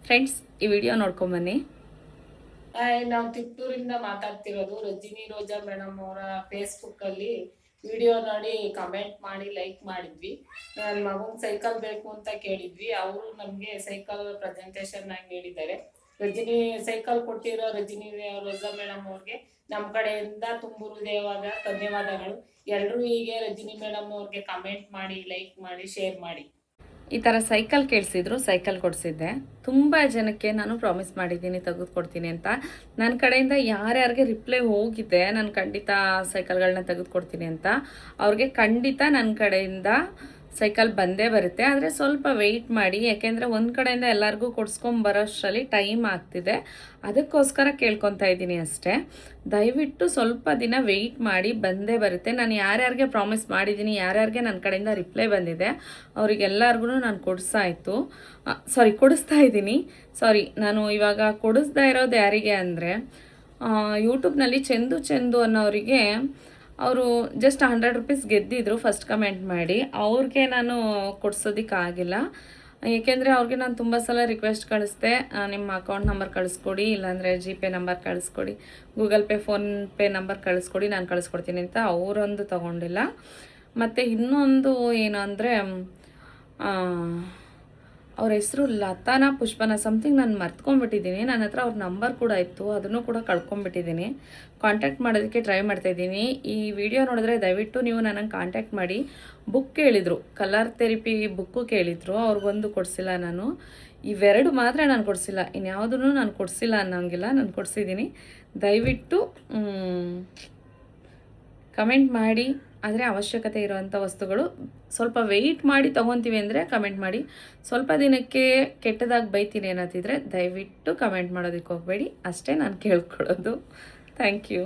Friends, ಈ video ನೋಡ್ಕೊಂಬನ್ನಿ. ನಾವು ತಿಪ್ಟೂರಿಂದ ಮಾತಾಡ್ತಿರೋದು. ರಜಿನಿ ರೋಜಾ ಮೇಡಮ್ ಅವರ ಫೇಸ್ಬುಕ್ಕಲ್ಲಿ ವಿಡಿಯೋ ನೋಡಿ ಕಮೆಂಟ್ ಮಾಡಿ ಲೈಕ್ ಮಾಡಿದ್ವಿ. ನನ್ನ ಮಗನ ಸೈಕಲ್ ಬೇಕು ಅಂತ ಕೇಳಿದ್ವಿ. ಅವರು ನಮಗೆ ಸೈಕಲ್ ಪ್ರೆಸೆಂಟೇಷನ್ ಆಗಿ ಹೇಳಿದ್ದಾರೆ. ರಜಿನಿ ಸೈಕಲ್ ಕೊಟ್ಟಿರೋ ರಜಿನಿ ರೋಜಾ ಮೇಡಮ್ ಅವ್ರಿಗೆ ನಮ್ಮ ಕಡೆಯಿಂದ ತುಂಬ ಹೃದಯವಾದ ಧನ್ಯವಾದಗಳು. ಎಲ್ಲರೂ ಹೀಗೆ ರಜಿನಿ ಮೇಡಮ್ ಅವ್ರಿಗೆ ಕಮೆಂಟ್ ಮಾಡಿ, ಲೈಕ್ ಮಾಡಿ, ಶೇರ್ ಮಾಡಿ. ಈ ಥರ ಸೈಕಲ್ ಕೇಳಿಸಿದ್ರು, ಸೈಕಲ್ ಕೊಡಿಸಿದ್ದೆ. ತುಂಬ ಜನಕ್ಕೆ ನಾನು ಪ್ರಾಮಿಸ್ ಮಾಡಿದ್ದೀನಿ ತೆಗೆದುಕೊಡ್ತೀನಿ ಅಂತ. ನನ್ನ ಕಡೆಯಿಂದ ಯಾರ್ಯಾರಿಗೆ ರಿಪ್ಲೈ ಹೋಗಿದೆ, ನಾನು ಖಂಡಿತ ಸೈಕಲ್ಗಳನ್ನ ತೆಗೆದುಕೊಡ್ತೀನಿ ಅಂತ, ಅವ್ರಿಗೆ ಖಂಡಿತ ನನ್ನ ಕಡೆಯಿಂದ ಸೈಕಲ್ ಬಂದೇ ಬರುತ್ತೆ. ಆದರೆ ಸ್ವಲ್ಪ ವೆಯ್ಟ್ ಮಾಡಿ, ಯಾಕೆಂದರೆ ಒಂದು ಕಡೆಯಿಂದ ಎಲ್ಲರಿಗೂ ಕೊಡಿಸ್ಕೊಂಬರೋಷ್ಟರಲ್ಲಿ ಟೈಮ್ ಆಗ್ತಿದೆ. ಅದಕ್ಕೋಸ್ಕರ ಕೇಳ್ಕೊತಾ ಇದ್ದೀನಿ ಅಷ್ಟೇ. ದಯವಿಟ್ಟು ಸ್ವಲ್ಪ ದಿನ ವೆಯ್ಟ್ ಮಾಡಿ, ಬಂದೇ ಬರುತ್ತೆ. ನಾನು ಯಾರ್ಯಾರಿಗೆ ಪ್ರಾಮಿಸ್ ಮಾಡಿದ್ದೀನಿ, ಯಾರ್ಯಾರಿಗೆ ನನ್ನ ಕಡೆಯಿಂದ ರಿಪ್ಲೈ ಬಂದಿದೆ ಅವರಿಗೆಲ್ಲರಿಗೂ ನಾನು ಕೊಡಿಸ್ತಾ ಇದ್ದೀನಿ. ನಾನು ಇವಾಗ ಕೊಡಿಸ್ತಾ ಇರೋದು ಯಾರಿಗೆ ಅಂದರೆ, ಯೂಟ್ಯೂಬ್ನಲ್ಲಿ ಚಂದು ಅನ್ನೋರಿಗೆ ಅವರು ಜಸ್ಟ್ 100 ರೂಪೀಸ್ ಗೆದ್ದಿದ್ರು ಫಸ್ಟ್ ಕಮೆಂಟ್ ಮಾಡಿ. ಅವ್ರಿಗೆ ನಾನು ಕೊಡ್ಸೋದಕ್ಕಾಗಿಲ್ಲ, ಏಕೆಂದರೆ ಅವ್ರಿಗೆ ನಾನು ತುಂಬ ಸಲ ರಿಕ್ವೆಸ್ಟ್ ಕಳಿಸ್ದೆ, ನಿಮ್ಮ ಅಕೌಂಟ್ ನಂಬರ್ ಕಳಿಸ್ಕೊಡಿ, ಇಲ್ಲಾಂದರೆ ಜಿಪೇ ನಂಬರ್ ಕಳಿಸ್ಕೊಡಿ, ಗೂಗಲ್ ಪೇ, ಫೋನ್ಪೇ ನಂಬರ್ ಕಳಿಸ್ಕೊಡಿ, ನಾನು ಕಳಿಸ್ಕೊಡ್ತೀನಿ ಅಂತ. ಅವರೊಂದು ತೊಗೊಂಡಿಲ್ಲ. ಮತ್ತು ಇನ್ನೊಂದು ಏನು ಅಂದರೆ, ಅವ್ರ ಹೆಸರು ಲತಾನ ಪುಷ್ಪನ ಸಮಥಿಂಗ್, ನಾನು ಮರ್ತ್ಕೊಂಡ್ಬಿಟ್ಟಿದ್ದೀನಿ. ನನ್ನ ಹತ್ರ ಅವ್ರ ನಂಬರ್ ಕೂಡ ಇತ್ತು, ಅದನ್ನು ಕೂಡ ಕಳ್ಕೊಂಡ್ಬಿಟ್ಟಿದ್ದೀನಿ. ಕಾಂಟ್ಯಾಕ್ಟ್ ಮಾಡೋದಕ್ಕೆ ಟ್ರೈ ಮಾಡ್ತಾಯಿದ್ದೀನಿ. ಈ ವಿಡಿಯೋ ನೋಡಿದ್ರೆ ದಯವಿಟ್ಟು ನೀವು ನನಗೆ ಕಾಂಟ್ಯಾಕ್ಟ್ ಮಾಡಿ. ಬುಕ್ ಕೇಳಿದರು, ಕಲರ್ ಥೆರಪಿ ಬುಕ್ಕು ಕೇಳಿದರು, ಅವ್ರಿಗೊಂದು ಕೊಡಿಸಿಲ್ಲ ನಾನು. ಇವೆರಡು ಮಾತ್ರ ನಾನು ಕೊಡಿಸಿಲ್ಲ, ಇನ್ಯಾವುದೂ ನಾನು ಕೊಡಿಸಿಲ್ಲ ಅನ್ನೋಂಗಿಲ್ಲ, ನಾನು ಕೊಡಿಸಿದ್ದೀನಿ. ದಯವಿಟ್ಟು ಕಮೆಂಟ್ ಮಾಡಿ. ಆದರೆ ಅವಶ್ಯಕತೆ ಇರುವಂಥ ವಸ್ತುಗಳು ಸ್ವಲ್ಪ ವೆಯ್ಟ್ ಮಾಡಿ ತೊಗೊತೀವಿ ಅಂದರೆ ಕಮೆಂಟ್ ಮಾಡಿ. ಸ್ವಲ್ಪ ದಿನಕ್ಕೆ ಕೆಟ್ಟದಾಗಿ ಬೈತೀನಿ ಅನ್ನೋದಿದ್ರೆ ದಯವಿಟ್ಟು ಕಮೆಂಟ್ ಮಾಡೋದಕ್ಕೆ ಹೋಗಬೇಡಿ. ಅಷ್ಟೇ ನಾನು ಕೇಳ್ಕೊಳ್ಳೋದು. Thank you.